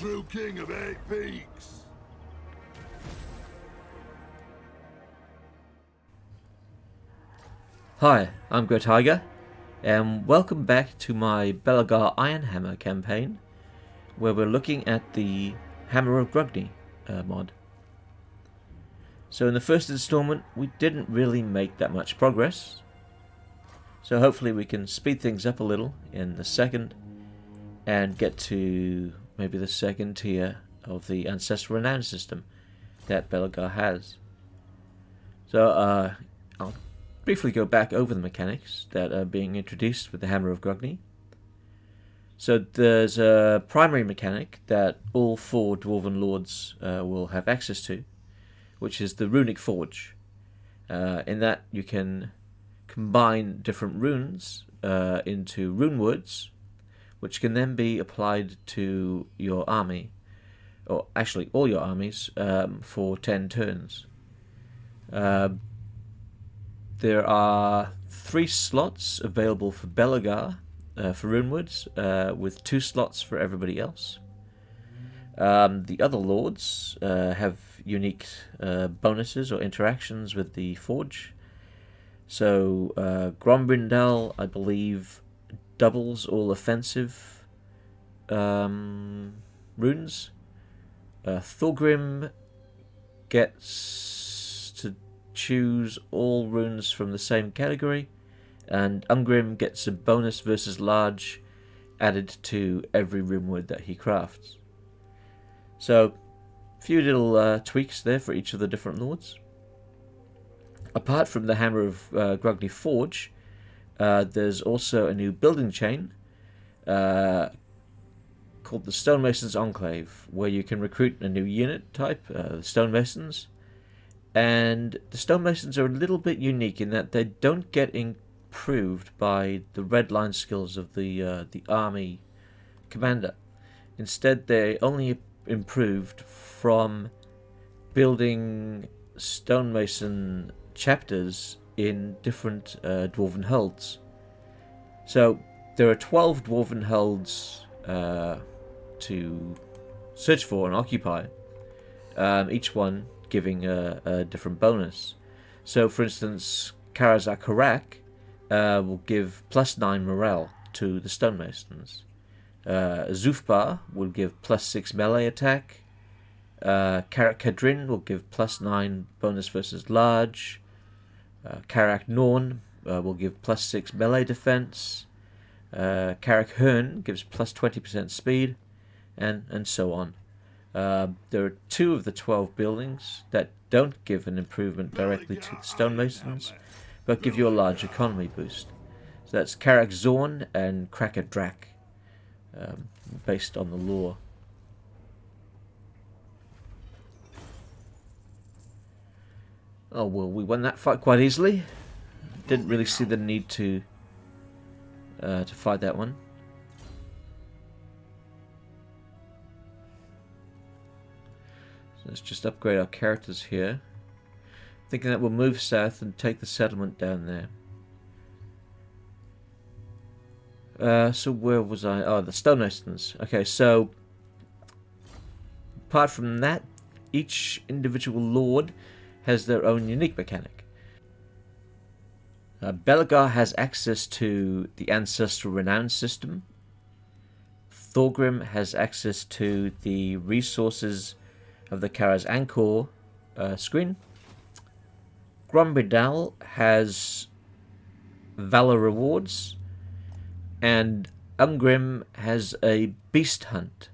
true king of 8 peaks. Hi, I'm Go Tiger, and welcome back to my Belegar Ironhammer campaign, where we're looking at the Hammer of Grungni mod. So in the first installment, we didn't really make that much progress, so hopefully we can speed things up a little in the second, and get to maybe the second tier of the Ancestral Renown system that Belegar has. So I'll briefly go back over the mechanics that are being introduced with the Hammer of Grungni. So there's a primary mechanic that all 4 Dwarven Lords will have access to, which is the Runic Forge. In that you can combine different runes into runewords, which can then be applied to your army, or actually all your armies, for 10 turns. There are 3 slots available for Belegar for runewords, with 2 slots for everybody else. The other lords have unique bonuses or interactions with the forge. So Grombrindal, I believe, doubles all offensive runes. Thorgrim gets to choose all runes from the same category, and Ungrim gets a bonus versus large added to every runeword that he crafts. So, a few little tweaks there for each of the different lords. Apart from the Hammer of Grungni Forge, there's also a new building chain called the Stonemasons Enclave, where you can recruit a new unit type, the Stonemasons. And the Stonemasons are a little bit unique in that they don't get improved by the red line skills of the army commander. Instead, they're only improved from building Stonemason Chapters in different Dwarven Hulds. So there are 12 Dwarven Hulds to search for and occupy, each one giving a different bonus. So for instance, Karazak Harak will give +9 morale to the Stonemasons. Zufbar will give +6 melee attack. Karak Kadrin will give +9 bonus versus large. Karak Norn will give +6 melee defense. Karak Hearn gives +20% speed, and so on. There are 2 of the 12 buildings that don't give an improvement directly to the Stonemasons, but give you a large economy boost. So that's Karak Zorn and Cracker Drak, based on the lore. Oh well, we won that fight quite easily. Didn't really see the need to fight that one. So let's just upgrade our characters here. Thinking that we'll move south and take the settlement down there. So where was I? Oh, the Stonemasons. Okay, so apart from that, each individual lord has their own unique mechanic. Belegar has access to the Ancestral Renown system. Thorgrim has access to the resources of the Karaz Angkor screen. Grombrindal has Valor rewards, and Ungrim has a beast hunt,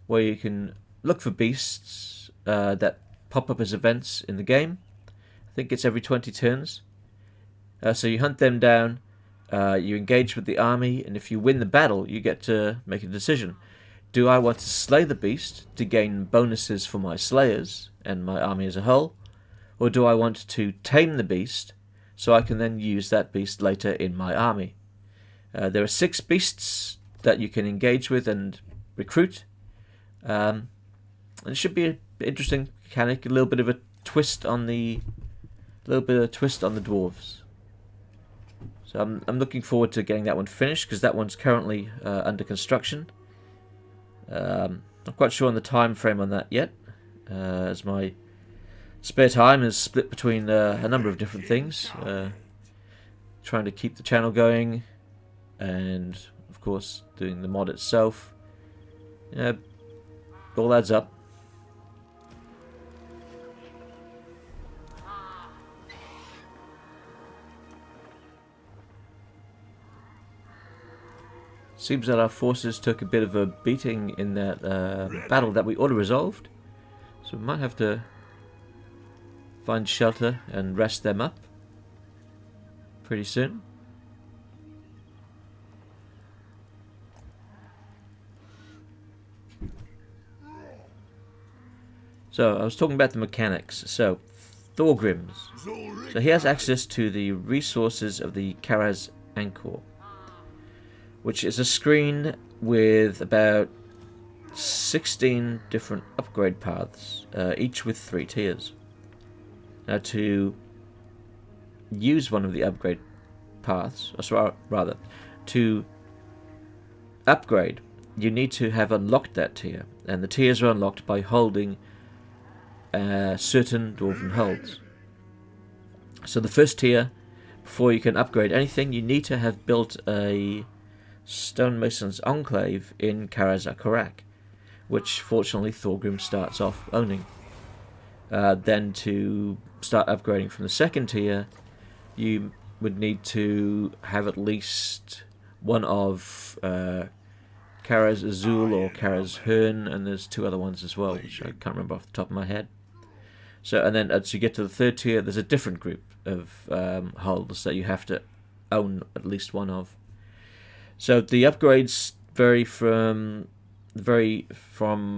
where you can look for beasts that pop up as events in the game. I think it's every 20 turns. So you hunt them down, you engage with the army, and if you win the battle, you get to make a decision. Do I want to slay the beast to gain bonuses for my slayers and my army as a whole? Or do I want to tame the beast so I can then use that beast later in my army? There are 6 beasts that you can engage with and recruit. And it should be an interesting mechanic, a little bit of a twist on the dwarves. So I'm looking forward to getting that one finished, because that one's currently under construction. Not quite sure on the time frame on that yet, as my spare time is split between a number of different things. Trying to keep the channel going, and of course doing the mod itself. Yeah, all adds up. Seems that our forces took a bit of a beating in that battle that we auto-resolved, so we might have to find shelter and rest them up pretty soon. So I was talking about the mechanics. So Thorgrim's. So he has access to the resources of the Karaz Angkor, which is a screen with about 16 different upgrade paths, each with 3 tiers. Now, to use one of the upgrade paths, or rather, to upgrade, you need to have unlocked that tier, and the tiers are unlocked by holding certain dwarven holds. So the first tier, before you can upgrade anything, you need to have built a Stonemasons enclave in Karaz-Akarak, which fortunately Thorgrim starts off owning. Then to start upgrading from the second tier, you would need to have at least one of Karaz Azul or Karaz Hern, and there's 2 other ones as well, which I can't remember off the top of my head. So, and then as you get to the third tier, there's a different group of hulls that you have to own at least one of. So the upgrades vary from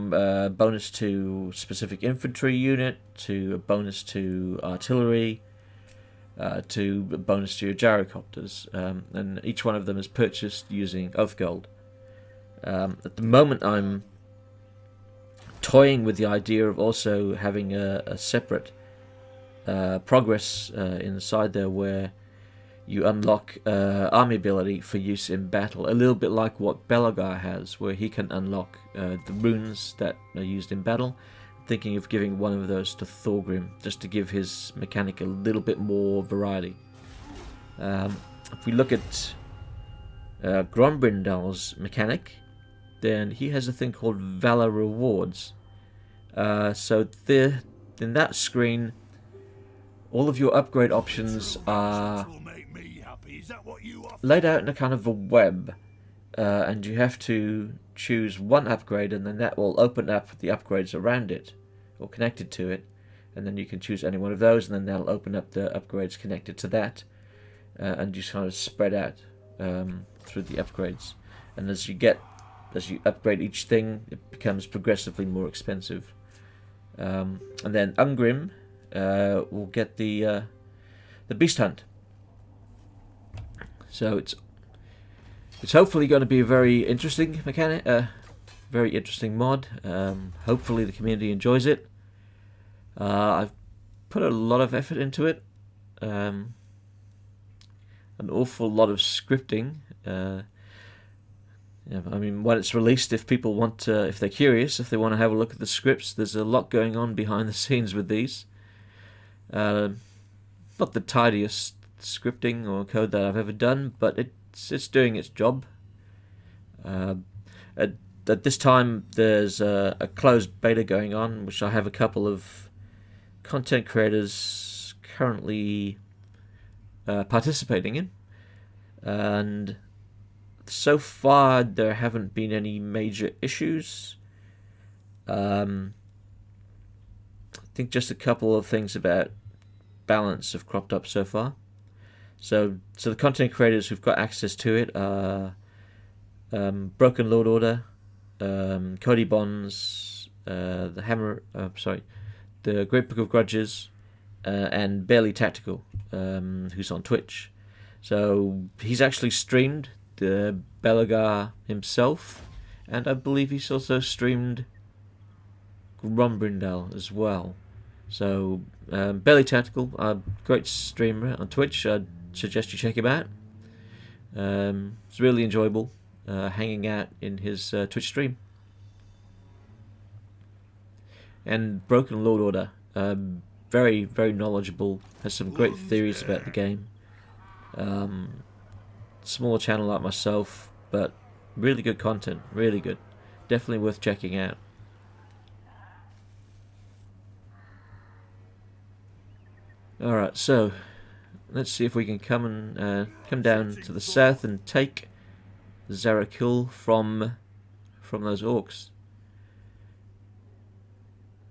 bonus to specific infantry unit, to a bonus to artillery, to a bonus to your gyrocopters, and each one of them is purchased using Oath Gold. At the moment, I'm toying with the idea of also having a separate progress inside there where you unlock army ability for use in battle, a little bit like what Belegar has, where he can unlock the runes that are used in battle. I'm thinking of giving one of those to Thorgrim, just to give his mechanic a little bit more variety. If we look at Grombrindal's mechanic, then he has a thing called Valor Rewards. So in that screen, all of your upgrade options are laid out in a kind of a web, and you have to choose one upgrade, and then that will open up the upgrades around it or connected to it, and then you can choose any one of those, and then that'll open up the upgrades connected to that, and just kind of spread out through the upgrades. And as you upgrade each thing, it becomes progressively more expensive. And then Ungrim will get the Beast Hunt. So it's hopefully going to be a very interesting mechanic, very interesting mod. Hopefully the community enjoys it. I've put a lot of effort into it, an awful lot of scripting. Yeah, I mean, when it's released, if people want to, if they're curious, if they want to have a look at the scripts, there's a lot going on behind the scenes with these. Not the tidiest scripting or code that I've ever done, but it's doing its job. At this time, there's a closed beta going on, which I have a couple of content creators currently participating in, and so far there haven't been any major issues. I think just a couple of things about balance have cropped up so far. So the content creators who've got access to it are Broken Lord Order, Cody Bonds, the Hammer, the Great Book of Grudges, and Barely Tactical, who's on Twitch. So he's actually streamed the Belegar himself, and I believe he's also streamed Grombrindal as well. So Barely Tactical, a great streamer on Twitch. I'd suggest you check him out. It's really enjoyable hanging out in his Twitch stream. and Broken Lord Order. Very, very knowledgeable, has some great theories about the game. Small channel like myself, but really good content, really good. Definitely worth checking out. Alright, so let's see if we can come down to the south and take Zarakul from those orcs.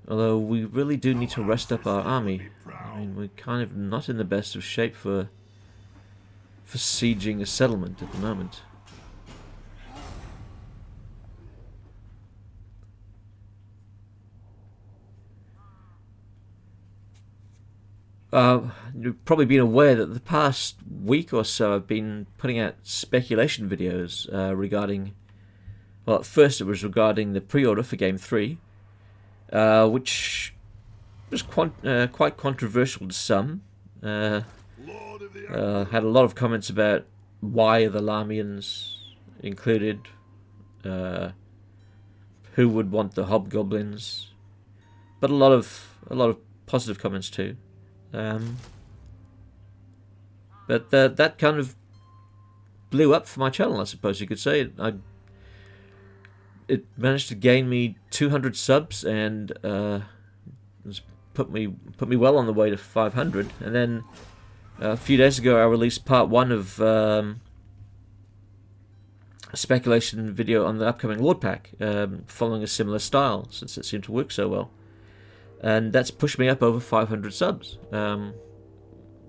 Although we really do need to rest up our army. I mean, we're kind of not in the best of shape for sieging a settlement at the moment. You've probably been aware that the past week or so I've been putting out speculation videos regarding... Well, at first it was regarding the pre-order for Game 3, which was quite controversial to some. Had a lot of comments about why are the Lamians included, who would want the hobgoblins, but a lot of positive comments too. But that kind of blew up for my channel, I suppose you could say. It managed to gain me 200 subs and put me well on the way to 500. And then a few days ago, I released part 1 of a speculation video on the upcoming Lord Pack, following a similar style, since it seemed to work so well. And that's pushed me up over 500 subs.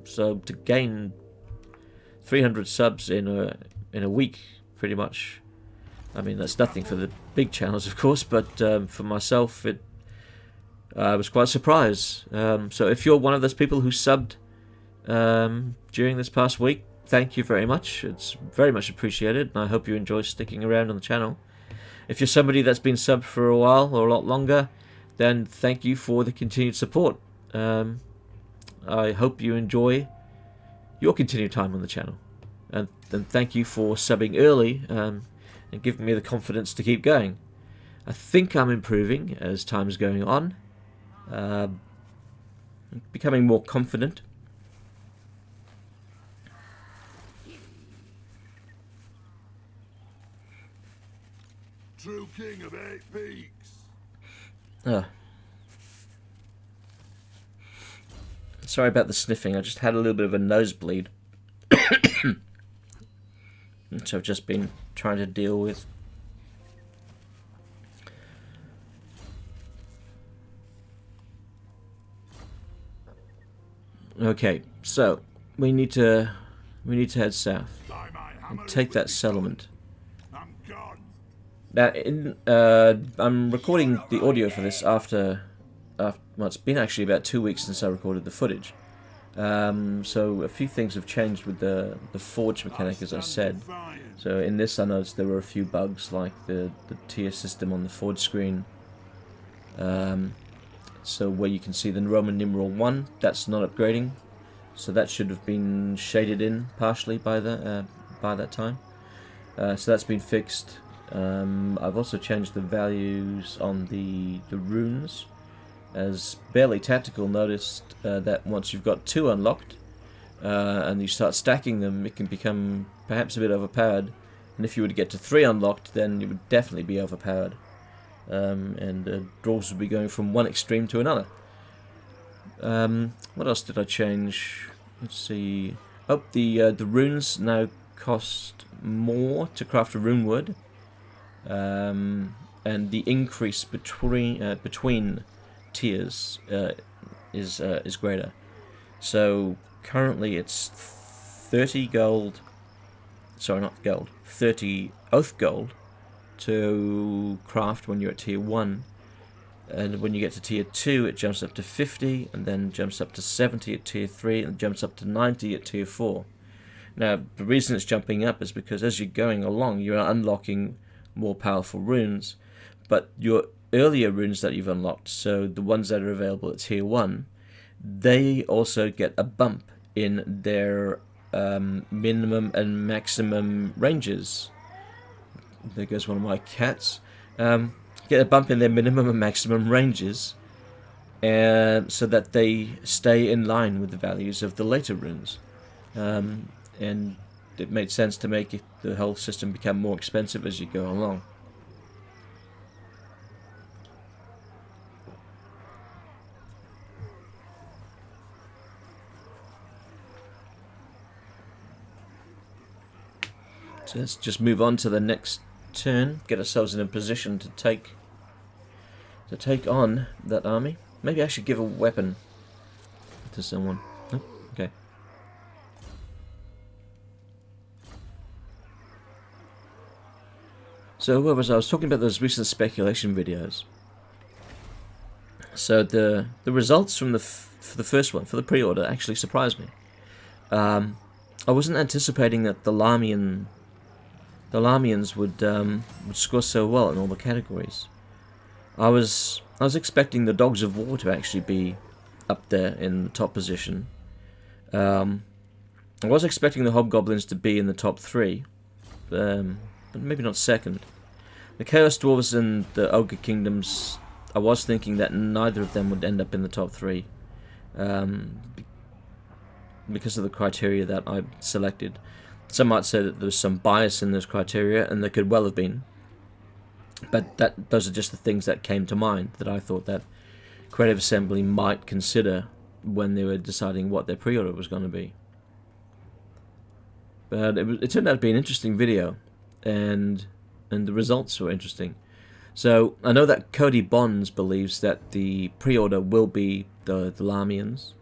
So to gain 300 subs in a week, pretty much. I mean, that's nothing for the big channels, of course, but for myself, I was quite surprised. So if you're one of those people who subbed during this past week, thank you very much. It's very much appreciated, and I hope you enjoy sticking around on the channel. If you're somebody that's been subbed for a while or a lot longer, then thank you for the continued support. I hope you enjoy your continued time on the channel. And thank you for subbing early and giving me the confidence to keep going. I think I'm improving as time is going on. Becoming more confident. True king of 8 peaks. Sorry about the sniffing, I just had a little bit of a nosebleed. Which I've just been trying to deal with. Okay, so we need to head south and take that settlement. Now, I'm recording the audio for this after well, it's been actually about 2 weeks since I recorded the footage. So a few things have changed with the forge mechanic, as I said. So in this I noticed there were a few bugs, like the tier system on the forge screen. So where you can see the Roman numeral 1, that's not upgrading. So that should have been shaded in partially by that time. So that's been fixed. I've also changed the values on the runes. As Barely Tactical noticed that once you've got 2 unlocked and you start stacking them, it can become perhaps a bit overpowered. And if you were to get to 3 unlocked, then it would definitely be overpowered. And dwarves would be going from one extreme to another. What else did I change? Let's see. Oh, the runes now cost more to craft a rune word. And the increase between tiers is greater. So currently it's 30 gold. Sorry, not gold. 30 oath gold to craft when you're at tier 1. And when you get to tier 2, it jumps up to 50, and then jumps up to 70 at tier 3, and jumps up to 90 at tier 4. Now, the reason it's jumping up is because as you're going along, you're unlocking more powerful runes, but your earlier runes that you've unlocked, so the ones that are available at tier 1, they also get a bump in their minimum and maximum ranges. There goes one of my cats. Get a bump in their minimum and maximum ranges, so that they stay in line with the values of the later runes. And it made sense to make the whole system become more expensive as you go along. So let's just move on to the next turn, get ourselves in a position to take on that army. Maybe I should give a weapon to someone. Oh, okay. So where was I? I was talking about those recent speculation videos. So the results from for the first one, for the pre-order, actually surprised me. I wasn't anticipating that the Larmians would score so well in all the categories. I was expecting the Dogs of War to actually be up there in the top position. I was expecting the Hobgoblins to be in the top 3, but maybe not second. The Chaos Dwarves and the Ogre Kingdoms, I was thinking that neither of them would end up in the top 3, because of the criteria that I selected. Some might say that there's some bias in those criteria, and there could well have been. But those are just the things that came to mind that I thought that Creative Assembly might consider when they were deciding what their pre-order was going to be. But it turned out to be an interesting video, and the results were interesting. So I know that Cody Bonds believes that the pre-order will be the Larmians,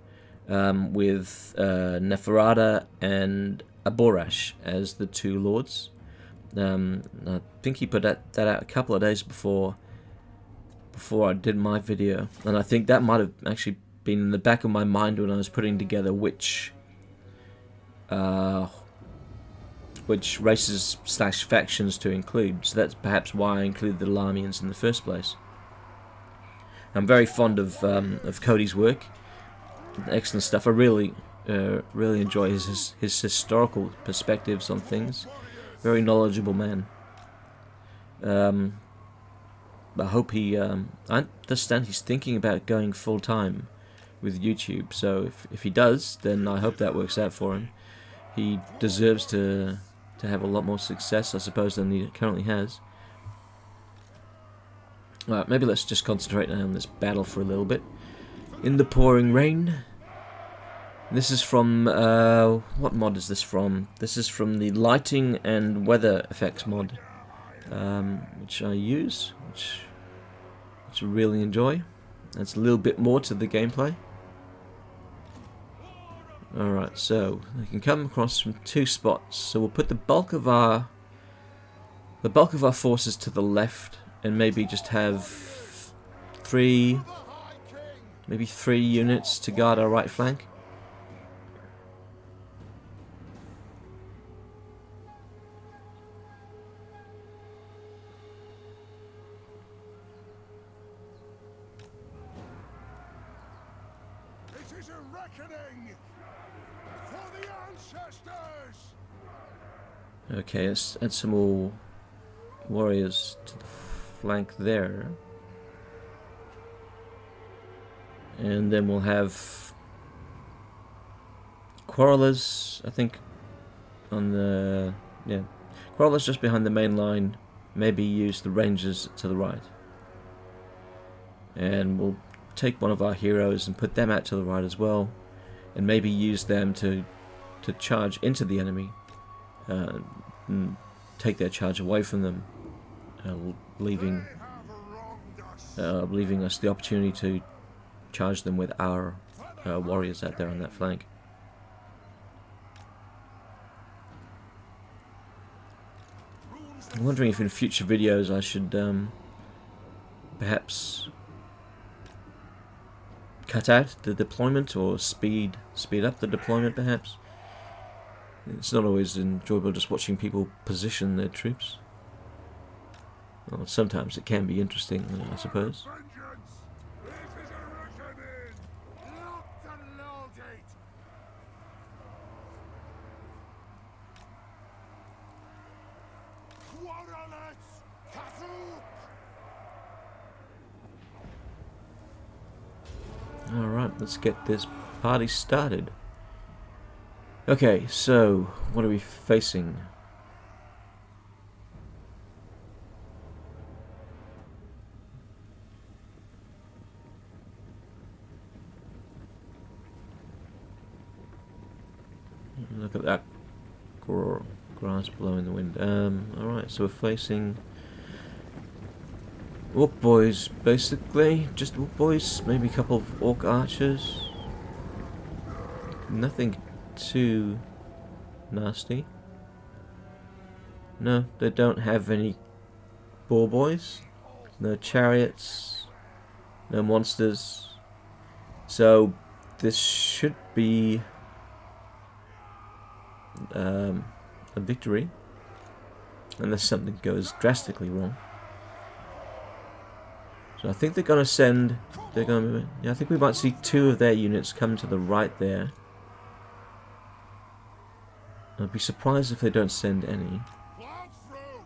with Neferata and Aborash as the 2 lords. I think he put that out a couple of days before I did my video, and I think that might have actually been in the back of my mind when I was putting together which races / factions to include. So that's perhaps why I included the Larmians in the first place. I'm very fond of Cody's work. Excellent stuff. I really enjoy his historical perspectives on things. Very knowledgeable man. I hope I understand he's thinking about going full time with YouTube. So if he does, then I hope that works out for him. He deserves to have a lot more success, I suppose, than he currently has. Alright, maybe let's just concentrate on this battle for a little bit. In the pouring rain. This is from, what mod is this from? This is from the Lighting and Weather Effects mod, which I use, which I really enjoy. Adds a little bit more to the gameplay. Alright, so we can come across from 2 spots. So we'll put the bulk of our forces to the left, and maybe just have 3 units to guard our right flank. It is a reckoning for the ancestors. Okay, let's add some more warriors to the flank there. And then we'll have Quarrelers, I think, on the... yeah. Quarrelers just behind the main line. Maybe use the Rangers to the right. And we'll take one of our heroes and put them out to the right as well. And maybe use them to charge into the enemy. And take their charge away from them. Leaving us the opportunity to charge them with our warriors out there on that flank. I'm wondering if in future videos I should perhaps cut out the deployment or speed up the deployment perhaps. It's not always enjoyable just watching people position their troops. Well, sometimes it can be interesting, I suppose. Vengeance! It is a reckoning! Locked and loaded! Quarrelers! Kazook! let's get this party started. Okay, so what are we facing? Look at that grass blowing in the wind. Alright, so we're facing orc boys, basically. Just orc boys, maybe a couple of orc archers. Nothing too nasty. No, they don't have any boar boys. No chariots. No monsters. So this should be a victory, unless something goes drastically wrong. So I think they're going to send. They're going to. Yeah, I think we might see 2 of their units come to the right there. I'd be surprised if they don't send any.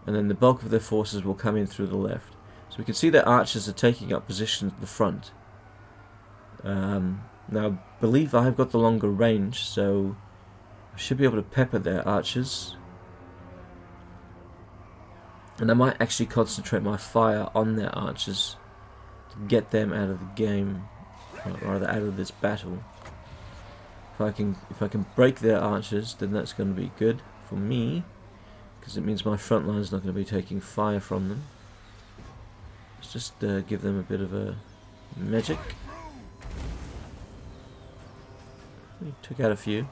And then the bulk of their forces will come in through the left. So we can see that archers are taking up positions at the front. Now I believe I've got the longer range, so I should be able to pepper their archers. And I might actually concentrate my fire on their archers to get them out of the game, or rather out of this battle. If I can break their archers, then that's going to be good for me, because it means my front line is not going to be taking fire from them. Let's just give them a bit of a magic. We took out a few.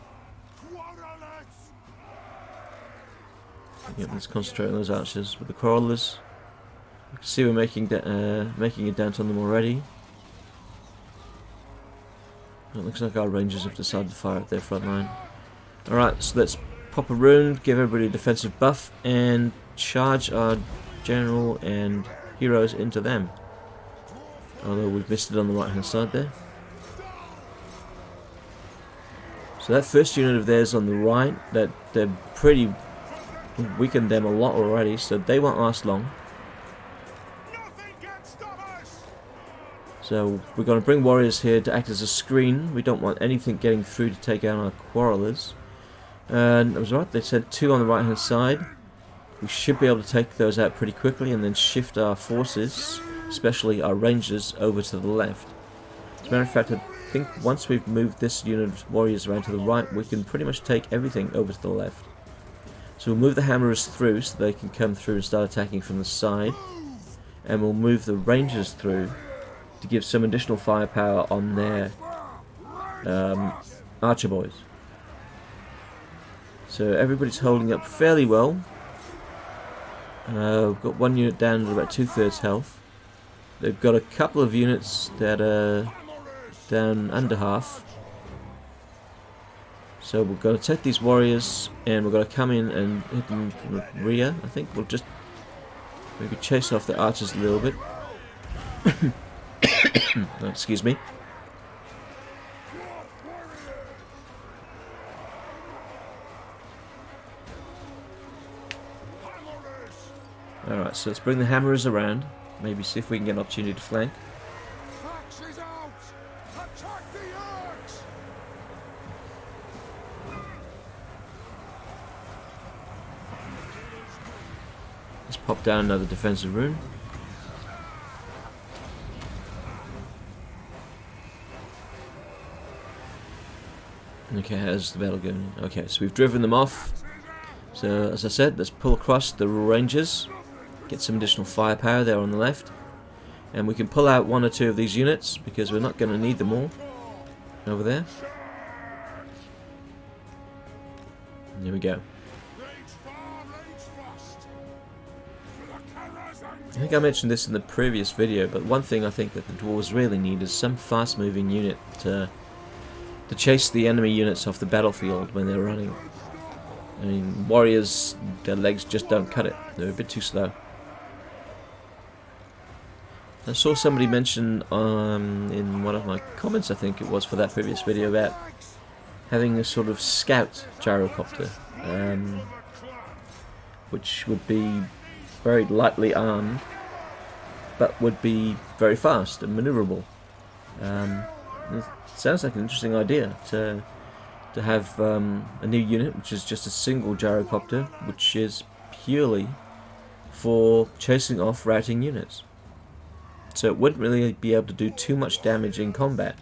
Yep, let's concentrate on those archers with the crawlers. You can see we're making a dent on them already. It looks like our rangers have decided to fire at their front line. Alright, so let's pop a rune, give everybody a defensive buff, and charge our general and heroes into them. Although we've missed it on the right hand side there. So that first unit of theirs on the right, that they're pretty weakened them a lot already, so they won't last long. So we're going to bring warriors here to act as a screen. We don't want anything getting through to take out our quarrelers. And I was right, they said 2 on the right hand side. We should be able to take those out pretty quickly and then shift our forces, especially our rangers, over to the left. As a matter of fact, I think once we've moved this unit of warriors around to the right, we can pretty much take everything over to the left. So we'll move the hammerers through so they can come through and start attacking from the side. And we'll move the rangers through to give some additional firepower on their archer boys. So everybody's holding up fairly well. We've got 1 unit down at about 2/3 health. They've got a couple of units that are down under half. So we're going to take these warriors and we're going to come in and hit them from the rear. I think we'll just maybe chase off the archers a little bit. Oh, excuse me. Alright, so let's bring the hammerers around. Maybe see if we can get an opportunity to flank. Let's pop down another defensive rune. Okay, how's the battle going? Okay, so we've driven them off. So, as I said, let's pull across the rangers. Get some additional firepower there on the left. And we can pull out 1 or 2 of these units, because we're not going to need them all. Over there. And here we go. I think I mentioned this in the previous video, but one thing I think that the dwarves really need is some fast-moving unit to chase the enemy units off the battlefield when they're running. I mean, warriors, their legs just don't cut it. They're a bit too slow. I saw somebody mention in one of my comments, I think it was, for that previous video, about having a sort of scout gyrocopter, which would be very lightly armed, but would be very fast and maneuverable. It sounds like an interesting idea to have a new unit, which is just a single gyrocopter, which is purely for chasing off routing units. So it wouldn't really be able to do too much damage in combat.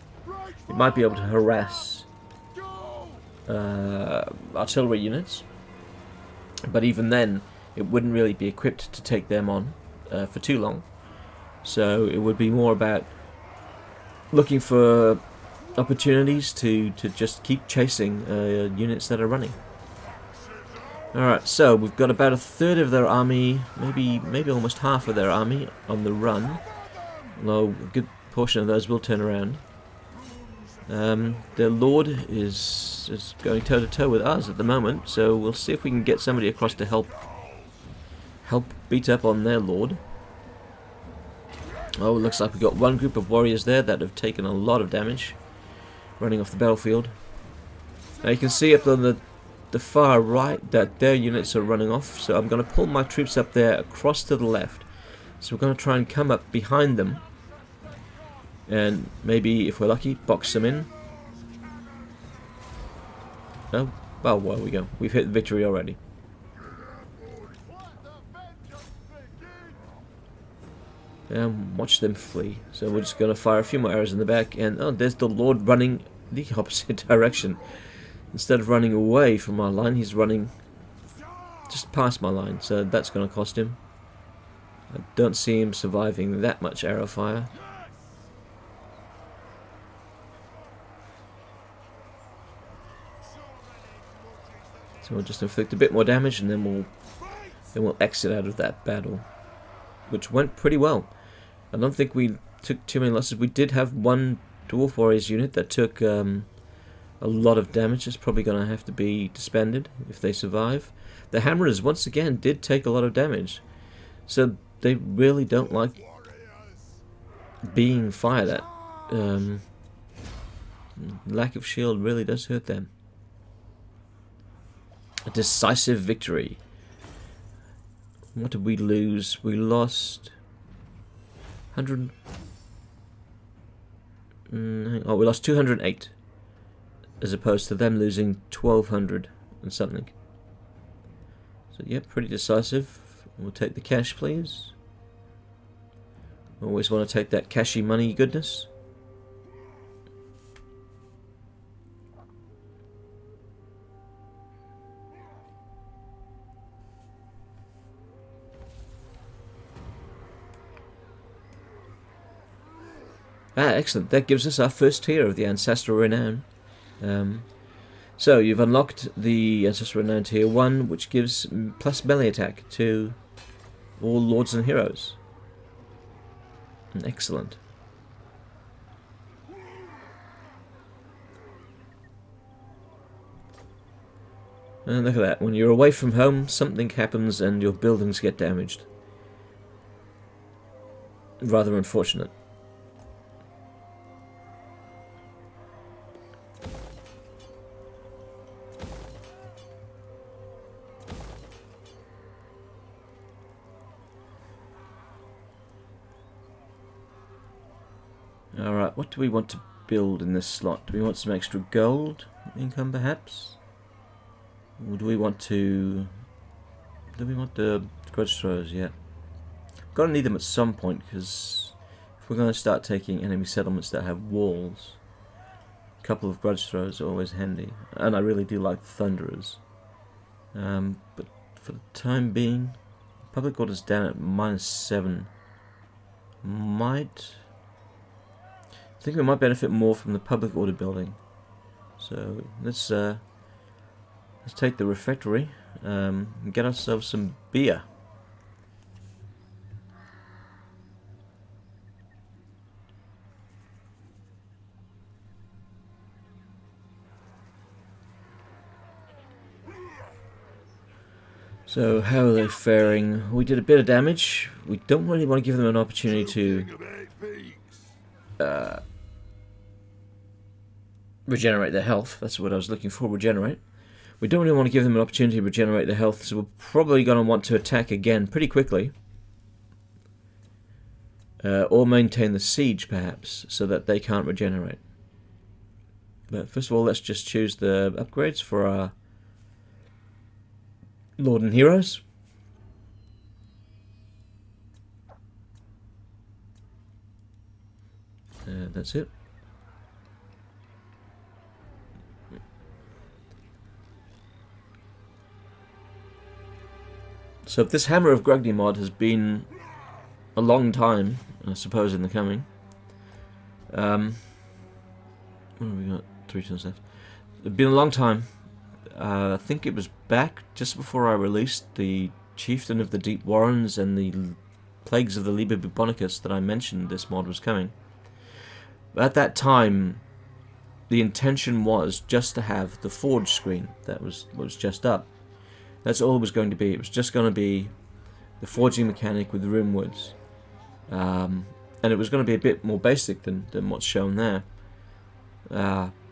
It might be able to harass artillery units, but even then it wouldn't really be equipped to take them on for too long. So it would be more about looking for opportunities to just keep chasing units that are running. Alright, so we've got about a third of their army, maybe almost half of their army on the run, although a good portion of those will turn around. Their lord is going toe to toe with us at the moment, so we'll see if we can get somebody across to help beat up on their lord. Oh, it looks like we've got one group of warriors there that have taken a lot of damage, running off the battlefield. Now you can see up on the far right that their units are running off, so I'm going to pull my troops up there across to the left. So we're going to try and come up behind them, and maybe, if we're lucky, box them in. Oh, well, there we go. We've hit victory already. And watch them flee. So we're just going to fire a few more arrows in the back, and oh, there's the Lord running the opposite direction. Instead of running away from my line, he's running just past my line, so that's going to cost him. I don't see him surviving that much arrow fire. So we'll just inflict a bit more damage, and then we'll exit out of that battle, which went pretty well. I don't think we took too many losses. We did have one Dwarf Warriors unit that took a lot of damage. It's probably going to have to be disbanded if they survive. The Hammerers, once again, did take a lot of damage, so they really don't like being fired at. Lack of shield really does hurt them. A decisive victory. What did we lose? We lost 100. Oh, we lost 208, as opposed to them losing 1,200 and something. So yeah, pretty decisive. We'll take the cash, please. Always want to take that cashy money goodness. Ah, excellent. That gives us our first tier of the Ancestral Renown. So you've unlocked the Ancestral Renown tier 1, which gives plus melee attack to all lords and heroes. Excellent. And look at that. When you're away from home, something happens and your buildings get damaged. Rather unfortunate. Alright, what do we want to build in this slot? Do we want some extra gold income, perhaps? Or do we want to... Do we want the grudge throws yet? Got to need them at some point, because if we're going to start taking enemy settlements that have walls, a couple of grudge throws are always handy. And I really do like thunderers. But for the time being, public order's down at -7. I think we might benefit more from the public order building. So let's take the refectory and get ourselves some beer. So how are they faring? We did a bit of damage. We don't really want to give them an opportunity to regenerate their health. That's what I was looking for, regenerate. We don't really want to give them an opportunity to regenerate their health, so we're probably going to want to attack again pretty quickly. Or maintain the siege, perhaps, so that they can't regenerate. But first of all, let's just choose the upgrades for our Lord and Heroes. That's it. So this Hammer of Grungni mod has been a long time, I suppose, in the coming. What have we got? 3 turns left. It's been a long time. I think it was back just before I released the Chieftain of the Deep Warrens and the Plagues of the Liber Bubonicus that I mentioned this mod was coming. At that time, the intention was just to have the Forge screen that was just up. That's all it was going to be. It was just going to be the forging mechanic with the runewords. And it was going to be a bit more basic than what's shown there.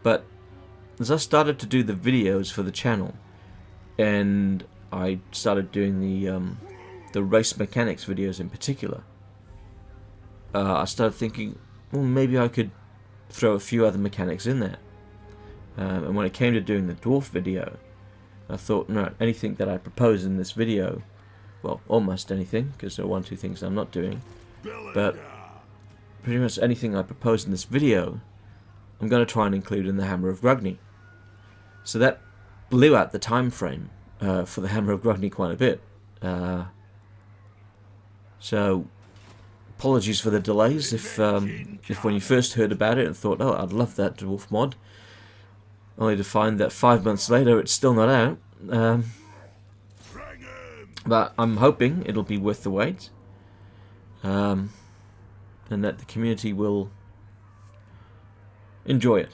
But as I started to do the videos for the channel, and I started doing the race mechanics videos in particular, I started thinking, well, maybe I could throw a few other mechanics in there. And when it came to doing the Dwarf video, I thought, no, anything that I propose in this video, well, almost anything, because there are 1 or 2 things I'm not doing, but pretty much anything I propose in this video, I'm going to try and include in the Hammer of Grungni. So that blew out the time frame for the Hammer of Grungni quite a bit. So apologies for the delays if when you first heard about it and thought, oh, I'd love that Dwarf mod, only to find that 5 months later it's still not out. But I'm hoping it'll be worth the wait, and that the community will enjoy it.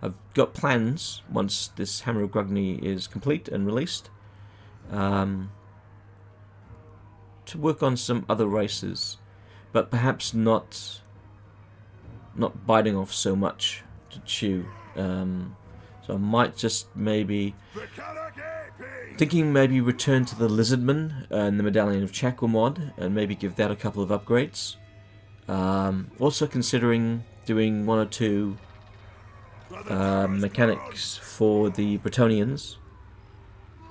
I've got plans, once this Hammer of Grungni is complete and released, to work on some other races, but perhaps not biting off so much to chew. So I might just maybe maybe return to the Lizardman and the Medallion of Chakra mod, and maybe give that a couple of upgrades. Also considering doing 1 or 2 mechanics for the Bretonnians.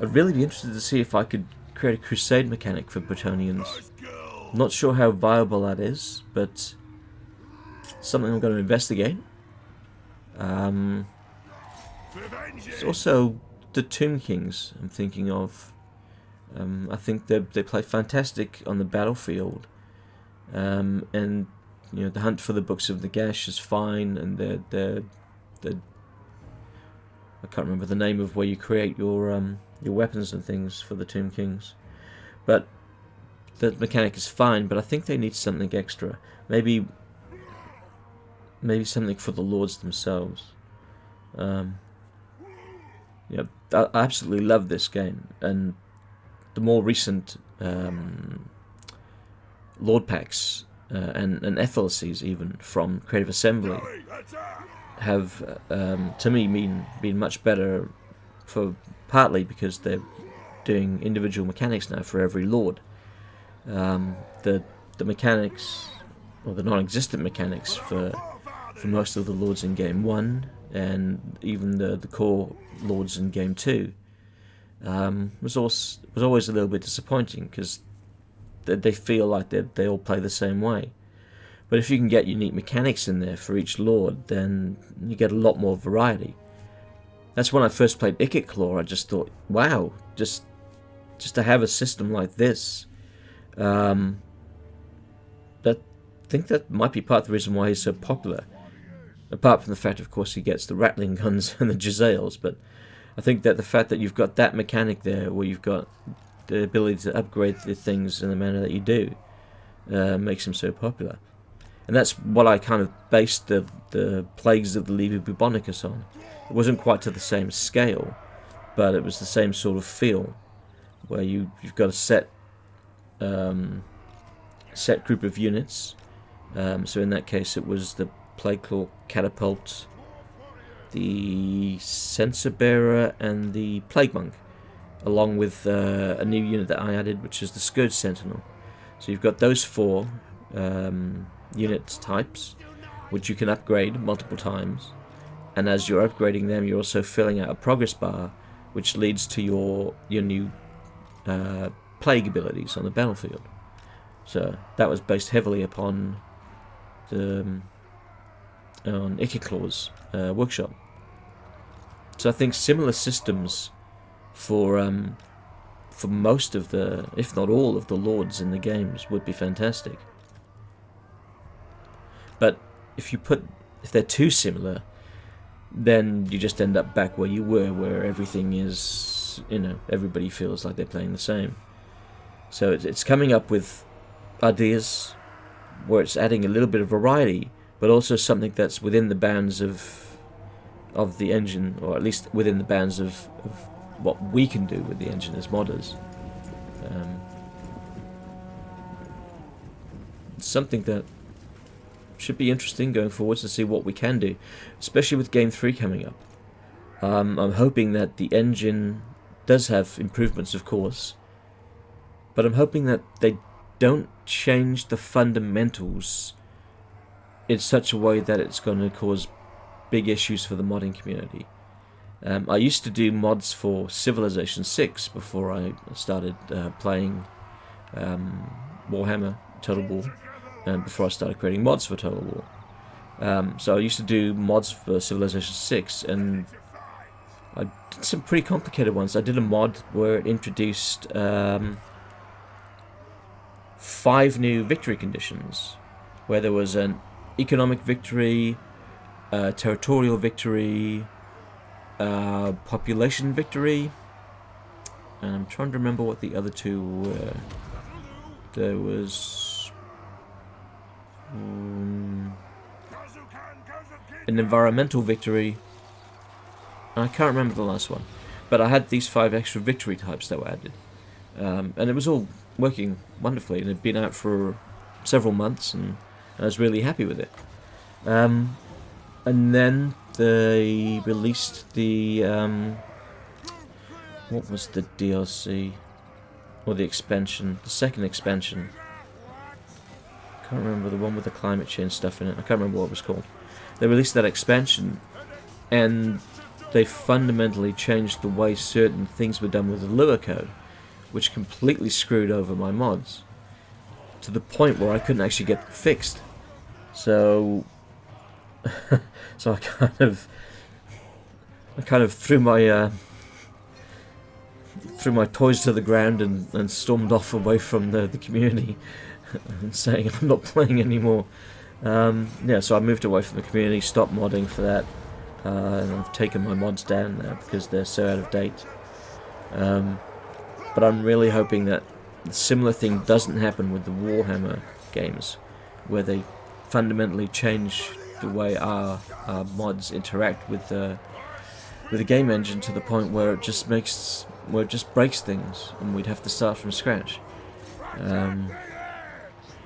I'd really be interested to see if I could create a crusade mechanic for Bretonnians. I'm not sure how viable that is, but something I'm going to investigate. There's also the Tomb Kings I'm thinking of. I think they play fantastic on the battlefield, and you know, the hunt for the Books of the Gash is fine, and they're I can't remember the name of where you create your weapons and things for the Tomb Kings, but the mechanic is fine. But I think they need something extra. Maybe something for the lords themselves. Yeah, I absolutely love this game, and the more recent Lord packs and FLCs even from Creative Assembly have, to me, been much better, for partly because they're doing individual mechanics now for every Lord. The mechanics, or the non-existent mechanics for most of the Lords in Game 1, and even the core Lords in Game 2, was always a little bit disappointing, because they feel like they all play the same way. But if you can get unique mechanics in there for each Lord, then you get a lot more variety. That's when I first played Ikit Claw. I just thought, wow, just to have a system like this. I think that might be part of the reason why he's so popular. Apart from the fact, of course, he gets the rattling guns and the Giselles, but I think that the fact that you've got that mechanic there, where you've got the ability to upgrade the things in the manner that you do, makes him so popular. And that's what I kind of based the Plagues of the Liber Bubonicus on. It wasn't quite to the same scale, but it was the same sort of feel, where you've got a set group of units. So in that case, it was the Plague Claw Catapult, the Censer Bearer, and the Plague Monk, along with a new unit that I added, which is the Scourge Sentinel. So you've got those 4 unit types, which you can upgrade multiple times. And as you're upgrading them, you're also filling out a progress bar, which leads to your new plague abilities on the battlefield. So that was based heavily upon the on Ikiclaw's workshop. So I think similar systems for most of the, if not all of the lords in the games would be fantastic. But if they're too similar, then you just end up back where you were, where everything is, everybody feels like they're playing the same. So it's coming up with ideas where it's adding a little bit of variety, but also something that's within the bounds of the engine, or at least within the bounds of what we can do with the engine as modders. Something that should be interesting going forwards to see what we can do, especially with Game 3 coming up. I'm hoping that the engine does have improvements, of course, but I'm hoping that they don't change the fundamentals in such a way that it's going to cause big issues for the modding community. I used to do mods for Civilization 6 before I started playing Warhammer Total War, and before I started creating mods for Total War. So I used to do mods for Civilization 6, and I did some pretty complicated ones. I did a mod where it introduced 5 new victory conditions, where there was an economic victory, territorial victory, population victory, and I'm trying to remember what the other 2 were. There was an environmental victory, and I can't remember the last one, but I had these 5 extra victory types that were added, and it was all working wonderfully, and it had been out for several months, and I was really happy with it. And then they released the what was the DLC or the expansion, the second expansion. I can't remember, the one with the climate change stuff in it. I can't remember what it was called. They released that expansion, and they fundamentally changed the way certain things were done with the lure code, which completely screwed over my mods to the point where I couldn't actually get them fixed. So I kind of threw my toys to the ground and stormed off away from the community, and saying I'm not playing anymore. So I moved away from the community, stopped modding for that, and I've taken my mods down now because they're so out of date. But I'm really hoping that a similar thing doesn't happen with the Warhammer games, where they fundamentally change the way our mods interact with the game engine to the point where it just breaks things, and we'd have to start from scratch.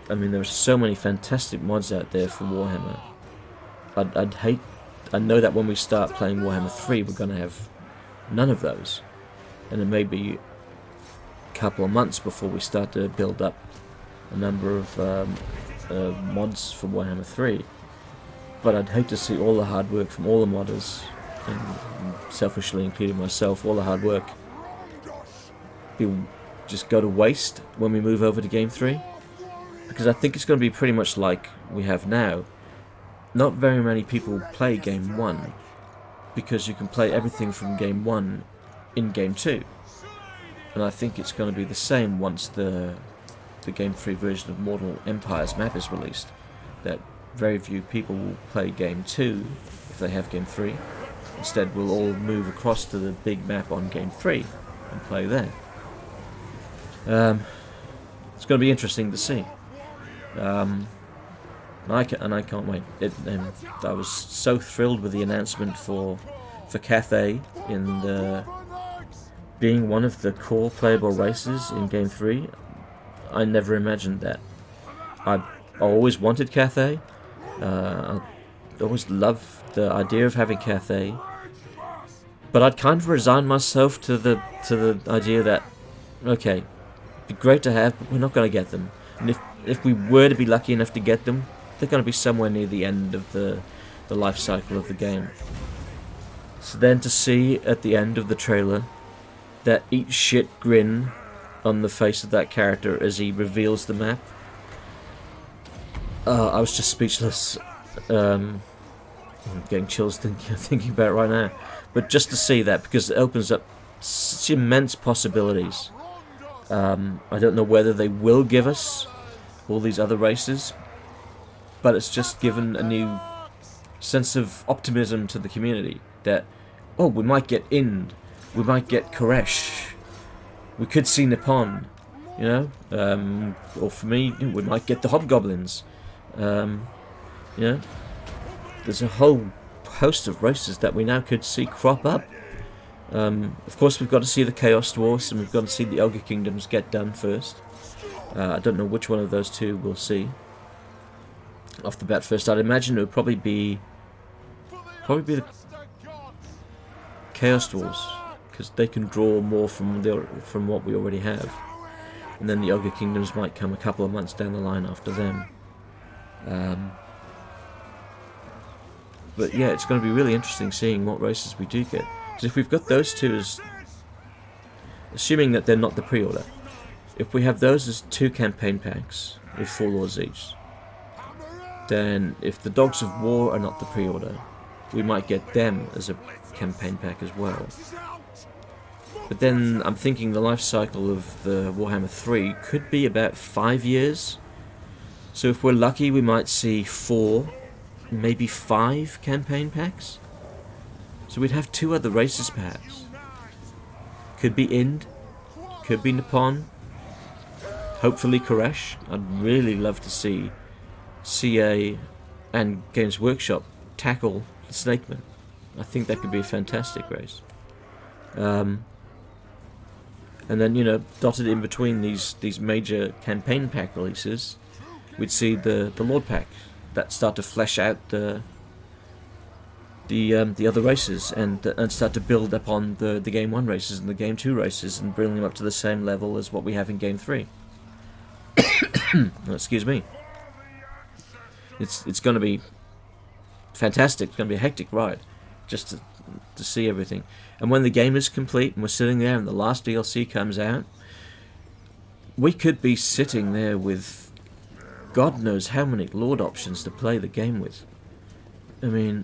I mean, there are so many fantastic mods out there for Warhammer. I know that when we start playing Warhammer 3, we're going to have none of those, and it may be a couple of months before we start to build up a number of mods for Warhammer 3. But I'd hate to see all the hard work from all the modders, and selfishly including myself, all the hard work just go to waste when we move over to Game 3. Because I think it's going to be pretty much like we have now. Not very many people play Game 1, because you can play everything from Game 1 in Game 2. And I think it's going to be the same once the Game 3 version of Mortal Empire's map is released. That very few people will play Game 2 if they have Game 3. Instead, we'll all move across to the big map on Game 3 and play there. It's going to be interesting to see. And I can't wait. I was so thrilled with the announcement for Cathay in being one of the core playable races in Game 3. I never imagined that. I always wanted Cathay. I always loved the idea of having Cathay. But I'd kind of resigned myself to the idea that, okay, it'd be great to have, but we're not going to get them. And if we were to be lucky enough to get them, they're going to be somewhere near the end of the life cycle of the game. So then to see at the end of the trailer that eat shit grin on the face of that character as he reveals the map, I was just speechless. I'm getting chills thinking about it right now. But just to see that, because it opens up such immense possibilities. I don't know whether they will give us all these other races, but it's just given a new sense of optimism to the community that, oh, we might get Ind, we might get Koresh, we could see Nippon, you know, or for me, we might get the Hobgoblins. You know, there's a whole host of races that we now could see crop up. Of course, we've got to see the Chaos Dwarfs, and we've got to see the Ogre Kingdoms get done first. I don't know which one of those two we'll see off the bat first. I'd imagine it would probably be the Chaos Dwarfs, because they can draw more from what we already have, and then the Ogre Kingdoms might come a couple of months down the line after them. But yeah, it's going to be really interesting seeing what races we do get. Because if we've got those two as, assuming that they're not the pre-order, if we have those as 2 campaign packs with 4 lords each, then if the Dogs of War are not the pre-order, we might get them as a campaign pack as well. But then I'm thinking the life cycle of the Warhammer 3 could be about 5 years. So if we're lucky, we might see 4, maybe 5 campaign packs. So we'd have 2 other races perhaps. Could be Ind, could be Nippon, hopefully Koresh. I'd really love to see CA and Games Workshop tackle the Snakemen. I think that could be a fantastic race. And then, you know, dotted in between these major campaign pack releases, we'd see the Lord pack that start to flesh out the other races and start to build upon the Game 1 races and the Game 2 races and bring them up to the same level as what we have in Game 3. Oh, excuse me. It's going to be fantastic. It's going to be a hectic ride just to see everything. And when the game is complete and we're sitting there and the last DLC comes out, we could be sitting there with God knows how many Lord options to play the game with. I mean,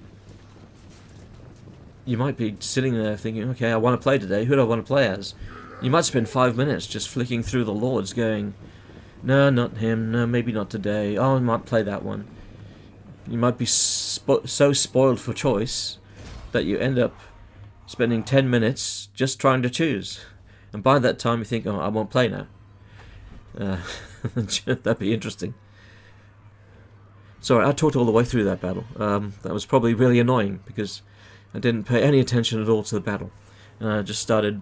you might be sitting there thinking, okay, I want to play today, who do I want to play as? You might spend 5 minutes just flicking through the Lords going, no, not him, no, maybe not today, oh, I might play that one. You might be so spoiled for choice that you end up spending 10 minutes just trying to choose. And by that time you think, oh, I won't play now. That'd be interesting. Sorry, I talked all the way through that battle. That was probably really annoying because I didn't pay any attention at all to the battle. And I just started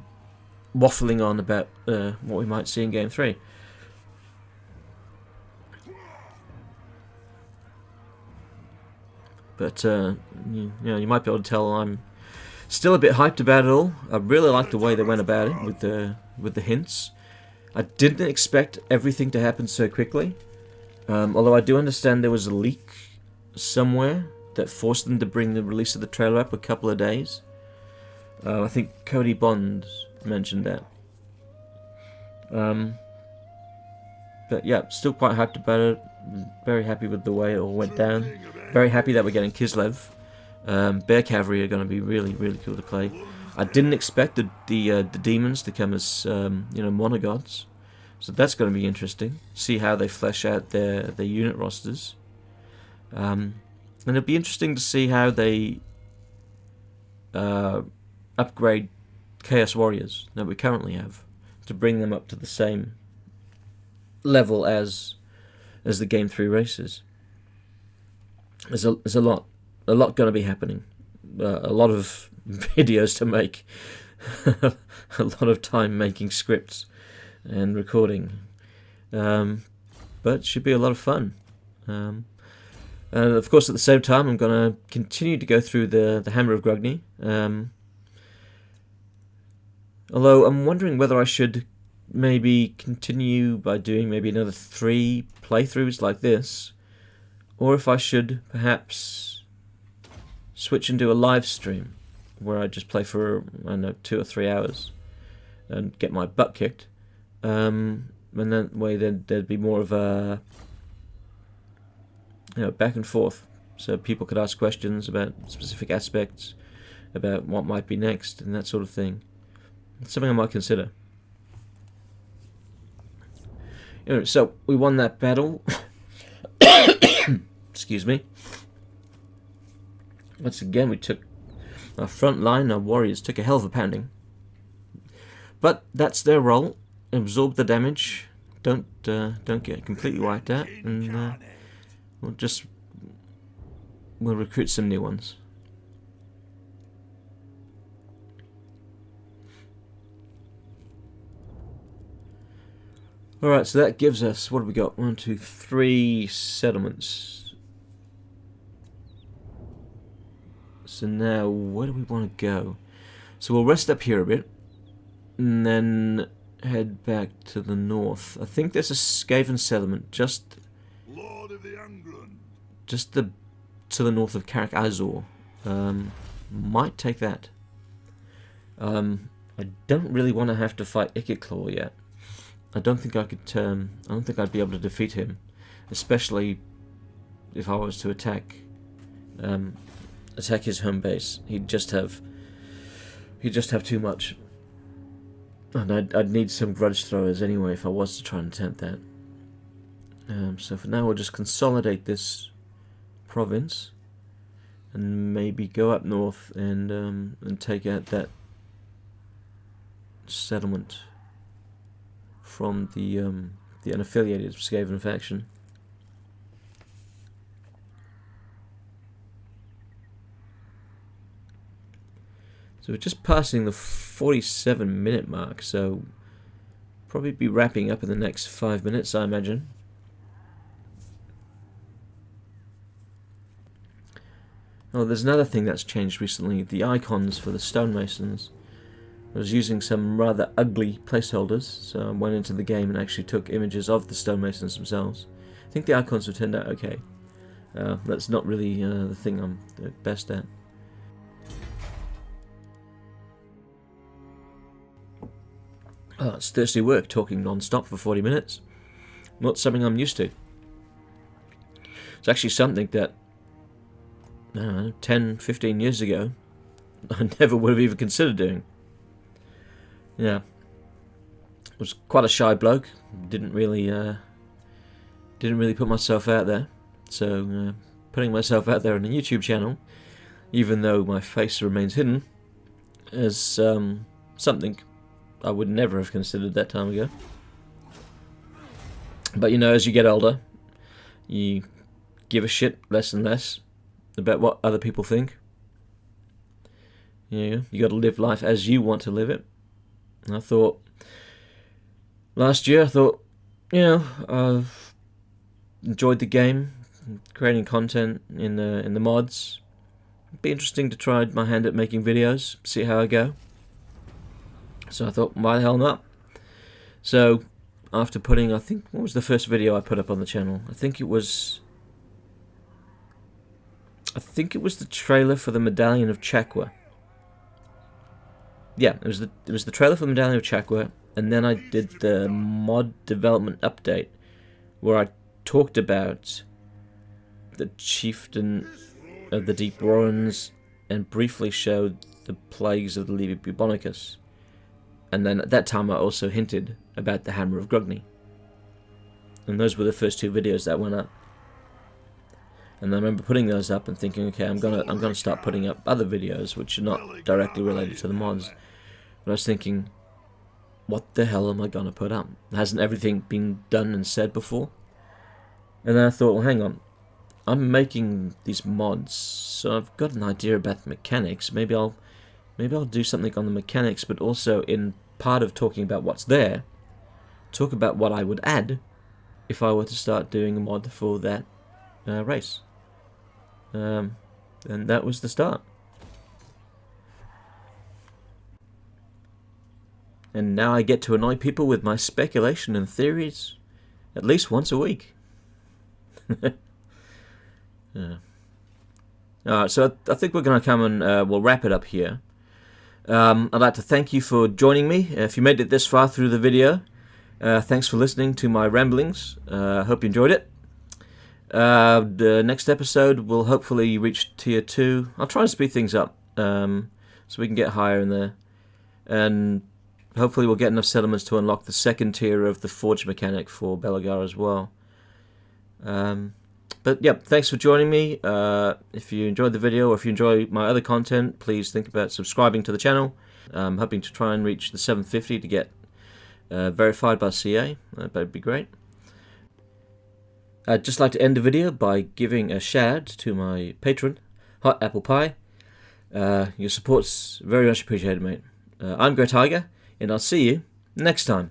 waffling on about what we might see in Game 3. But, you might be able to tell I'm still a bit hyped about it all. I really like the way they went about it with the hints. I didn't expect everything to happen so quickly. Although I do understand there was a leak somewhere that forced them to bring the release of the trailer up a couple of days. I think Cody Bond mentioned that. But yeah, still quite hyped about it. Very happy with the way it all went down. Very happy that we're getting Kislev. Bear Cavalry are going to be really, really cool to play. I didn't expect the demons to come as monogods, so that's going to be interesting. See how they flesh out their unit rosters, and it'll be interesting to see how they upgrade Chaos Warriors that we currently have to bring them up to the same level as the Game 3 races. There's a lot going to be happening. A lot of videos to make. A lot of time making scripts and recording. But it should be a lot of fun. And of course, at the same time, I'm going to continue to go through the Hammer of Grungni. Although I'm wondering whether I should maybe continue by doing maybe another 3 playthroughs like this, or if I should perhaps switch and do a live stream where I just play for, I don't know, 2 or 3 hours and get my butt kicked. And that way there'd be more of a, back and forth, so people could ask questions about specific aspects, about what might be next and that sort of thing. It's something I might consider. So we won that battle. Excuse me. Once again, we took our front line, our warriors took a hell of a pounding. But that's their role. Absorb the damage. Don't get completely wiped out, and we'll recruit some new ones. Alright, so that gives us, what have we got? 1, 2, 3 settlements. So now, where do we want to go? So we'll rest up here a bit, and then head back to the north. I think there's a Skaven settlement just Lord of the England. To the north of Karak Azor. Might take that. I don't really want to have to fight Ikitclaw yet. I don't think I could. I don't think I'd be able to defeat him, especially if I was to attack his home base. He'd just have too much, and I'd need some grudge throwers anyway if I was to try and attempt that. So for now, we'll just consolidate this province, and maybe go up north and take out that settlement from the unaffiliated Skaven faction. So we're just passing the 47-minute mark, so probably be wrapping up in the next 5 minutes, I imagine. Oh, there's another thing that's changed recently, the icons for the Stonemasons. I was using some rather ugly placeholders, so I went into the game and actually took images of the Stonemasons themselves. I think the icons have turned out okay. That's not really the thing I'm the best at. Oh, it's thirsty work talking non-stop for 40 minutes. Not something I'm used to. It's actually something that, I don't know, 10, 15 years ago, I never would have even considered doing. Yeah, was quite a shy bloke. Didn't really put myself out there. So putting myself out there on a YouTube channel, even though my face remains hidden, is something I would never have considered that time ago. But as you get older, you give a shit less and less about what other people think. You got to live life as you want to live it. And I thought, last year, I've enjoyed the game, creating content in the mods. It'd be interesting to try my hand at making videos, see how I go. So I thought, why the hell not? So after putting, I think, what was the first video I put up on the channel? I think it was the trailer for the Medallion of Chakwa. Yeah, it was the trailer for the Medallion of Chakwa, and then I did the mod development update, where I talked about the chieftain of the Deep Warrens, and briefly showed the plagues of the Levi Bubonicus. And then at that time I also hinted about the Hammer of Grungni. And those were the first 2 videos that went up. And I remember putting those up and thinking, okay, I'm gonna start putting up other videos which are not directly related to the mods. But I was thinking, what the hell am I gonna put up? Hasn't everything been done and said before? And then I thought, well, hang on, I'm making these mods, so I've got an idea about the mechanics. Maybe I'll do something on the mechanics, but also in part of talking about what's there, talk about what I would add if I were to start doing a mod for that race. And that was the start. And now I get to annoy people with my speculation and theories at least once a week. Alright, so I think we're going to come and we'll wrap it up here. I'd like to thank you for joining me. If you made it this far through the video, thanks for listening to my ramblings. I hope you enjoyed it. The next episode will hopefully reach tier 2. I'll try and speed things up so we can get higher in there. And hopefully we'll get enough settlements to unlock the second tier of the Forge mechanic for Belegar as well. But yeah, thanks for joining me. If you enjoyed the video or if you enjoy my other content, please think about subscribing to the channel. I'm hoping to try and reach the 750 to get verified by CA. That would be great. I'd just like to end the video by giving a shout out to my patron, Hot Apple Pie. Your support's very much appreciated, mate. I'm Grey Tiger, and I'll see you next time.